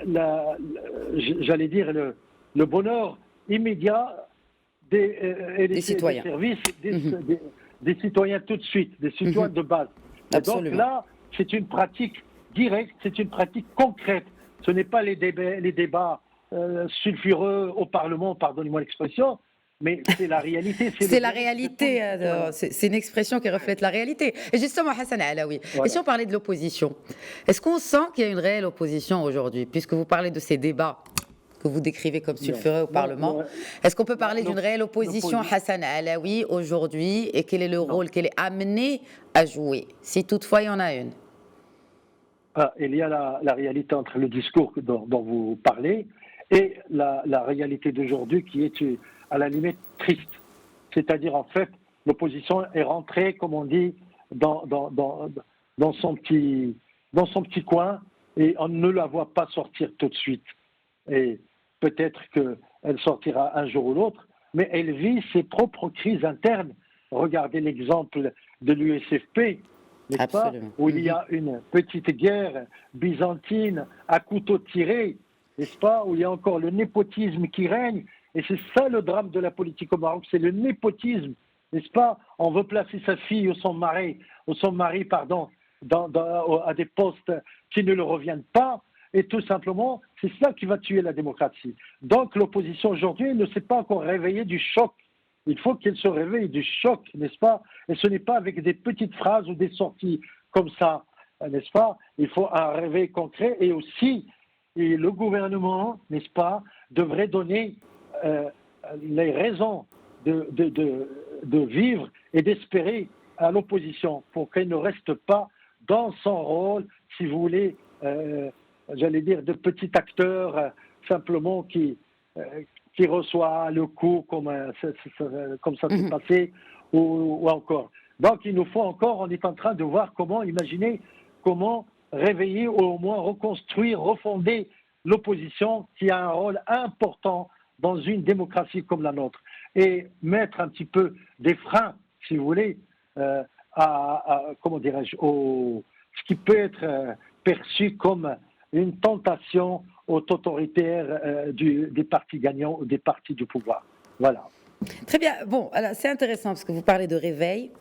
j'allais dire, le bonheur immédiat des citoyens. Des services des citoyens tout de suite, des citoyens de base. Et donc là, c'est une pratique directe, c'est une pratique concrète. Ce n'est pas les débats sulfureux au Parlement, pardonnez-moi l'expression, mais c'est la réalité. C'est la réalité, c'est une expression qui reflète la réalité. Et justement, Hassan Alaoui, et si on parlait de l'opposition, est-ce qu'on sent qu'il y a une réelle opposition aujourd'hui, puisque vous parlez de ces débats que vous décrivez comme sulfureux au Parlement? Est-ce qu'on peut parler d'une réelle opposition, Hassan Alaoui, aujourd'hui, et quel est le rôle qu'elle est amenée à jouer, si toutefois il y en a une? Il y a la réalité entre le discours dont vous parlez et la réalité d'aujourd'hui qui est à la limite triste. C'est-à-dire, en fait, l'opposition est rentrée, comme on dit, dans son petit coin et on ne la voit pas sortir tout de suite. Et peut-être qu'elle sortira un jour ou l'autre, mais elle vit ses propres crises internes. Regardez l'exemple de l'USFP, n'est-ce pas, où il y a une petite guerre byzantine à couteau tiré, n'est-ce pas, où il y a encore le népotisme qui règne. Et c'est ça le drame de la politique au Maroc, c'est le népotisme, n'est-ce pas? On veut placer sa fille ou son mari, à des postes qui ne le reviennent pas, et tout simplement, c'est ça qui va tuer la démocratie. Donc l'opposition aujourd'hui ne s'est pas encore réveillée du choc. Il faut qu'elle se réveille du choc, n'est-ce pas? Et ce n'est pas avec des petites phrases ou des sorties comme ça, n'est-ce pas? Il faut un réveil concret et aussi, le gouvernement, n'est-ce pas, devrait donner les raisons de vivre et d'espérer à l'opposition pour qu'elle ne reste pas dans son rôle, si vous voulez, j'allais dire, de petit acteur simplement qui reçoit le coup comme ça s'est passé ou encore. Donc il nous faut encore, on est en train de voir imaginer comment réveiller ou au moins reconstruire, refonder l'opposition qui a un rôle important dans une démocratie comme la nôtre et mettre un petit peu des freins, si vous voulez, comment dirais-je, ce qui peut être perçu comme une tentation autoritaire des partis gagnants ou des partis du pouvoir. Voilà. Très bien. Bon, alors c'est intéressant parce que vous parlez de réveil.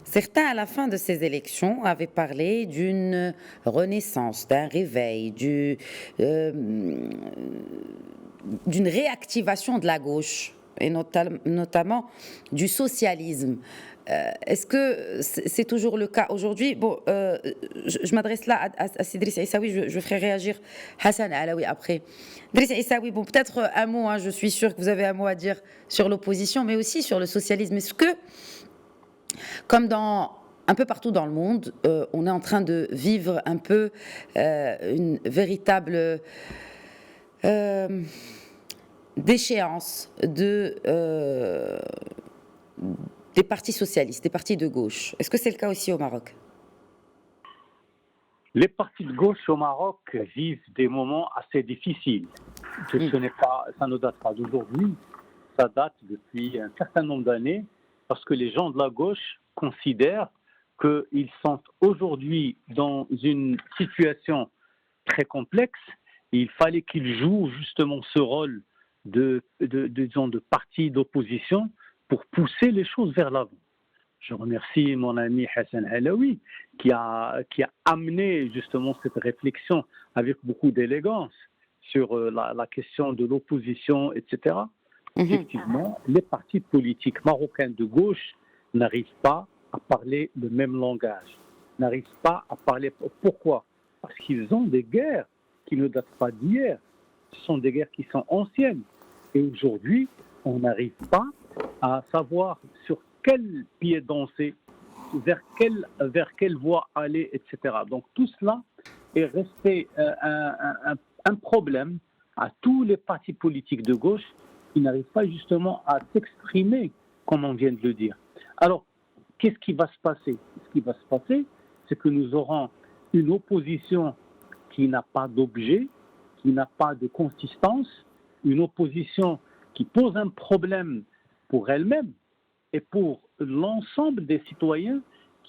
Certains, à la fin de ces élections, avaient parlé d'une renaissance, d'un réveil, d'une réactivation de la gauche, et notamment du socialisme. Est-ce que c'est toujours le cas aujourd'hui? Bon, je m'adresse là à Driss Aissaoui, je ferai réagir Hassan Alaoui après. Driss Aissaoui, bon, peut-être un mot, hein, je suis sûre que vous avez un mot à dire sur l'opposition, mais aussi sur le socialisme. Est-ce que, comme un peu partout dans le monde, on est en train de vivre un peu une véritable déchéance des partis socialistes, des partis de gauche? Est-ce que c'est le cas aussi au Maroc? Les partis de gauche au Maroc vivent des moments assez difficiles. Ça ne date pas d'aujourd'hui, ça date depuis un certain nombre d'années, parce que les gens de la gauche considèrent qu'ils sont aujourd'hui dans une situation très complexe et il fallait qu'ils jouent justement ce rôle de parti d'opposition pour pousser les choses vers l'avant. Je remercie mon ami Hassan Alaoui qui a amené justement cette réflexion avec beaucoup d'élégance sur la question de l'opposition, etc. Effectivement, les partis politiques marocains de gauche n'arrivent pas à parler le même langage, n'arrivent pas à parler. Pourquoi? Parce qu'ils ont des guerres qui ne datent pas d'hier. Ce sont des guerres qui sont anciennes. Et aujourd'hui, on n'arrive pas à savoir sur quel pied danser, vers quelle voie aller, etc. Donc tout cela est resté un problème à tous les partis politiques de gauche qui n'arrivent pas justement à s'exprimer, comme on vient de le dire. Alors, qu'est-ce qui va se passer? Ce qui va se passer, c'est que nous aurons une opposition qui n'a pas d'objet, qui n'a pas de consistance, une opposition qui pose un problème pour elle-même et pour l'ensemble des citoyens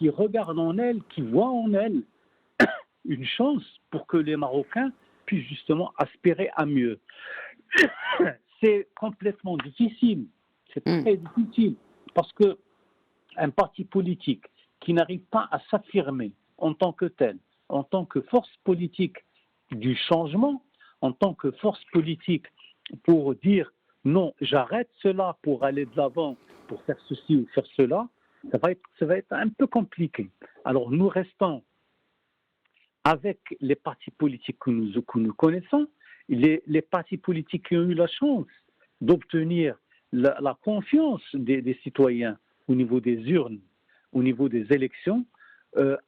qui regarde en elle, qui voit en elle une chance pour que les Marocains puissent justement aspirer à mieux. C'est complètement difficile, c'est très difficile, parce que un parti politique qui n'arrive pas à s'affirmer en tant que tel, en tant que force politique du changement, en tant que force politique pour dire non, j'arrête cela pour aller de l'avant, pour faire ceci ou faire cela, ça va être un peu compliqué. Alors nous restons avec les partis politiques que nous connaissons, les partis politiques qui ont eu la chance d'obtenir la confiance des citoyens au niveau des urnes, au niveau des élections,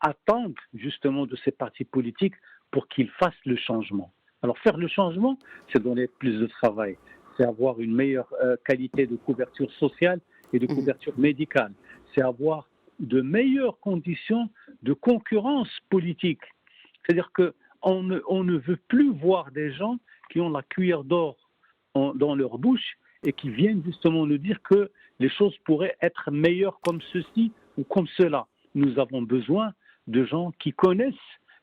attendent justement de ces partis politiques pour qu'ils fassent le changement. Alors faire le changement, c'est donner plus de travail, c'est avoir une meilleure qualité de couverture sociale et de couverture médicale, c'est avoir de meilleures conditions de concurrence politique. C'est-à-dire qu'on ne veut plus voir des gens qui ont la cuillère d'or dans leur bouche et qui viennent justement nous dire que les choses pourraient être meilleures comme ceci ou comme cela. Nous avons besoin de gens qui connaissent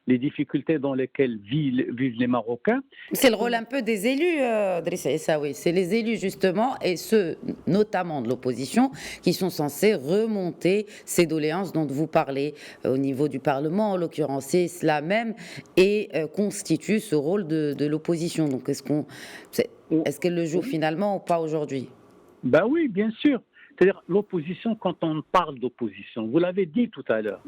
les difficultés dans lesquelles vivent les Marocains. C'est le rôle un peu des élus, Drissa Essaoui. C'est les élus justement, et ceux notamment de l'opposition, qui sont censés remonter ces doléances dont vous parlez au niveau du Parlement. En l'occurrence, c'est cela même et constitue ce rôle de l'opposition. Donc est-ce qu'elle le joue finalement ou pas aujourd'hui? Ben oui, bien sûr. C'est-à-dire l'opposition, quand on parle d'opposition, vous l'avez dit tout à l'heure,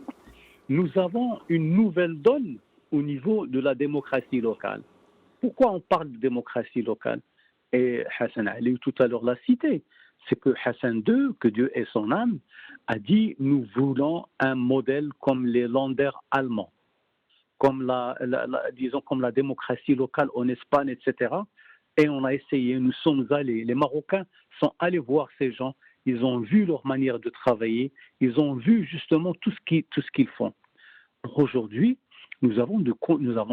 nous avons une nouvelle donne au niveau de la démocratie locale. Pourquoi on parle de démocratie locale? Et Hassan Ali tout à l'heure l'a cité. C'est que Hassan II, que Dieu ait son âme, a dit nous voulons un modèle comme les Länder allemands, comme disons comme la démocratie locale en Espagne, etc. Et on a essayé, nous sommes allés, les Marocains sont allés voir ces gens. Ils ont vu leur manière de travailler, ils ont vu justement tout ce qu'ils font. Aujourd'hui, nous avons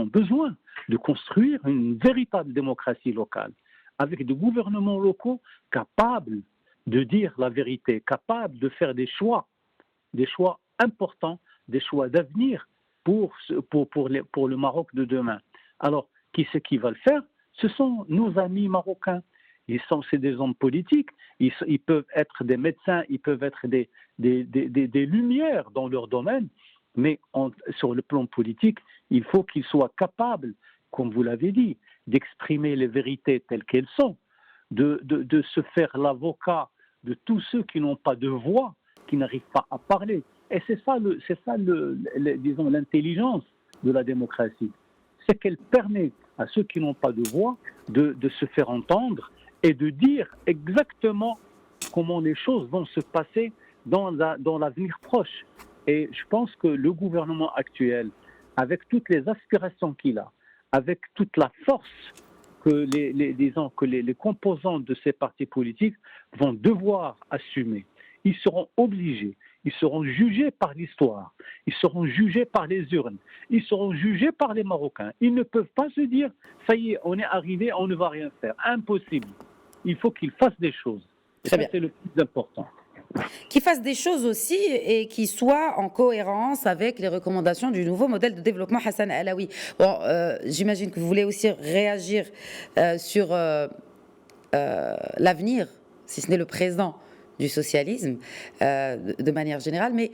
besoin de construire une véritable démocratie locale, avec des gouvernements locaux capables de dire la vérité, capables de faire des choix importants, des choix d'avenir pour le Maroc de demain. Alors, qui c'est qui va le faire? Ce sont nos amis marocains. C'est des hommes politiques, ils peuvent être des médecins, ils peuvent être des lumières dans leur domaine, mais sur le plan politique, il faut qu'ils soient capables, comme vous l'avez dit, d'exprimer les vérités telles qu'elles sont, de se faire l'avocat de tous ceux qui n'ont pas de voix, qui n'arrivent pas à parler. Et c'est ça disons, l'intelligence de la démocratie. C'est qu'elle permet à ceux qui n'ont pas de voix de se faire entendre et de dire exactement comment les choses vont se passer dans l'avenir proche. Et je pense que le gouvernement actuel, avec toutes les aspirations qu'il a, avec toute la force que les composants de ces partis politiques vont devoir assumer, ils seront obligés, ils seront jugés par l'histoire, ils seront jugés par les urnes, ils seront jugés par les Marocains. Ils ne peuvent pas se dire « ça y est, on est arrivé, on ne va rien faire ». Impossible. Il faut qu'ils fassent des choses. Très bien. C'est le plus important. Qu'ils fassent des choses aussi et qui soient en cohérence avec les recommandations du nouveau modèle de développement Hassan Alaoui. Bon, j'imagine que vous voulez aussi réagir sur l'avenir, si ce n'est le présent, du socialisme de manière générale, mais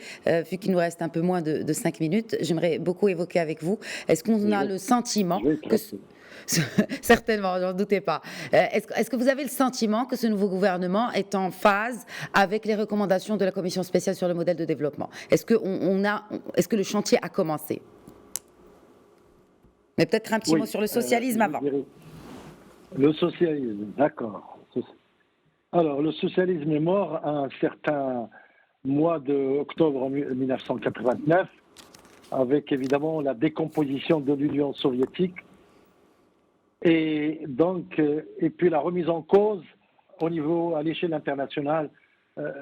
vu qu'il nous reste un peu moins de 5 minutes, j'aimerais beaucoup évoquer avec vous, est-ce qu'on a le sentiment que... Certainement, j'en doutais pas. Est-ce que vous avez le sentiment que ce nouveau gouvernement est en phase avec les recommandations de la Commission spéciale sur le modèle de développement? Est-ce que le chantier a commencé? Mais peut-être un petit mot sur le socialisme avant. Le socialisme, d'accord. Alors, le socialisme est mort à un certain mois d'octobre 1989, avec évidemment la décomposition de l'Union soviétique. Et puis la remise en cause à l'échelle internationale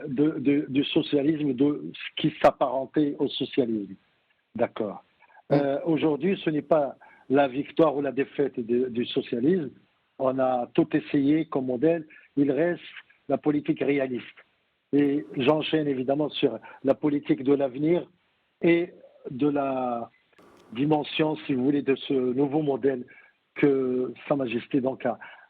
du socialisme, de ce qui s'apparentait au socialisme. D'accord. Aujourd'hui, ce n'est pas la victoire ou la défaite du socialisme. On a tout essayé comme modèle. Il reste la politique réaliste. Et j'enchaîne évidemment sur la politique de l'avenir. et de la dimension, si vous voulez, de ce nouveau modèle que Sa Majesté donc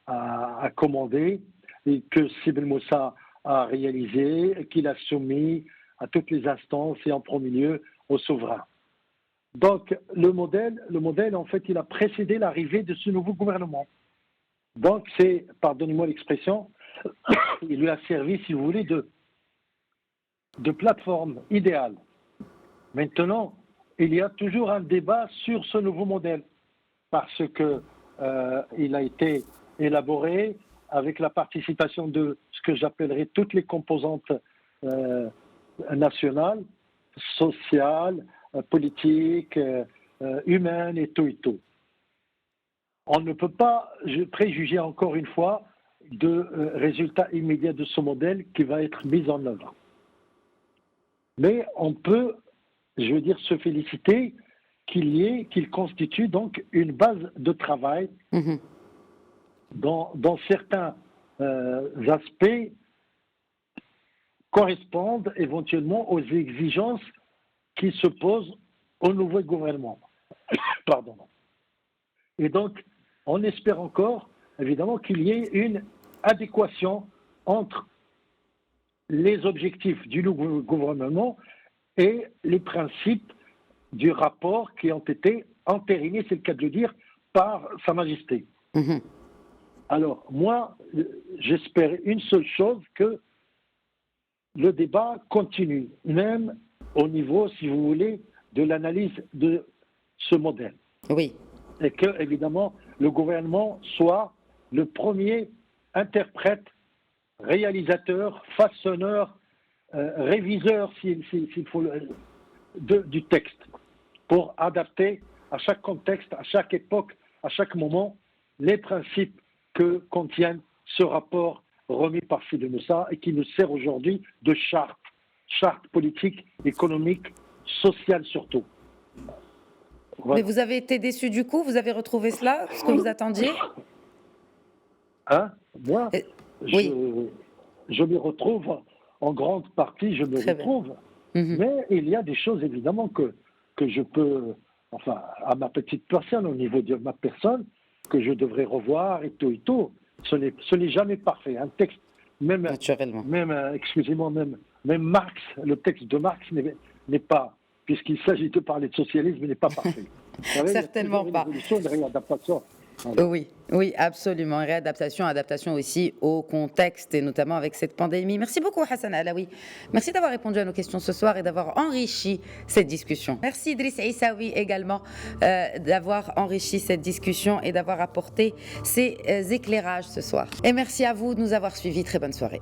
a commandé et que Sidi Ben Moussa a réalisé et qu'il a soumis à toutes les instances et en premier lieu au souverain. Donc le modèle, en fait, il a précédé l'arrivée de ce nouveau gouvernement. Donc c'est, pardonnez-moi l'expression, il lui a servi, si vous voulez, de plateforme idéale. Maintenant, il y a toujours un débat sur ce nouveau modèle parce que il a été élaboré avec la participation de ce que j'appellerais toutes les composantes nationales, sociales, politiques, humaines et tout et tout. On ne peut pas préjuger encore une fois de résultats immédiats de ce modèle qui va être mis en œuvre. Mais on peut, je veux dire, se féliciter qu'il constitue donc une base de travail dont certains aspects correspondent éventuellement aux exigences qui se posent au nouveau gouvernement. Pardon. Et donc, on espère encore, évidemment, qu'il y ait une adéquation entre les objectifs du nouveau gouvernement et les principes du rapport qui ont été entérinés, c'est le cas de le dire, par Sa Majesté. Alors, moi, j'espère une seule chose, que le débat continue, même au niveau, si vous voulez, de l'analyse de ce modèle. Oui. Et que, évidemment, le gouvernement soit le premier interprète, réalisateur, façonneur, réviseur, s'il faut, du texte, pour adapter à chaque contexte, à chaque époque, à chaque moment, les principes que contient ce rapport remis par Sidi Moussa et qui nous sert aujourd'hui de charte politique, économique, sociale surtout. Mais Voilà. vous avez été déçu du coup? Vous avez retrouvé cela, ce que vous attendiez? Hein? Moi, oui. je m'y retrouve, en grande partie, je me retrouve. Mais il y a des choses, évidemment, que je peux, enfin, à ma petite personne, au niveau de ma personne, que je devrais revoir et tout et tout. Ce n'est jamais parfait. Un texte, même excusez-moi, même Marx, le texte de Marx n'est pas, puisqu'il s'agit de parler de socialisme, n'est pas parfait. Savez, certainement pas. Une réadaptation. Oui, absolument. Adaptation aussi au contexte et notamment avec cette pandémie. Merci beaucoup Hassan Alaoui. Merci d'avoir répondu à nos questions ce soir et d'avoir enrichi cette discussion. Merci Idriss Aissaoui également d'avoir enrichi cette discussion et d'avoir apporté ces éclairages ce soir. Et merci à vous de nous avoir suivis. Très bonne soirée.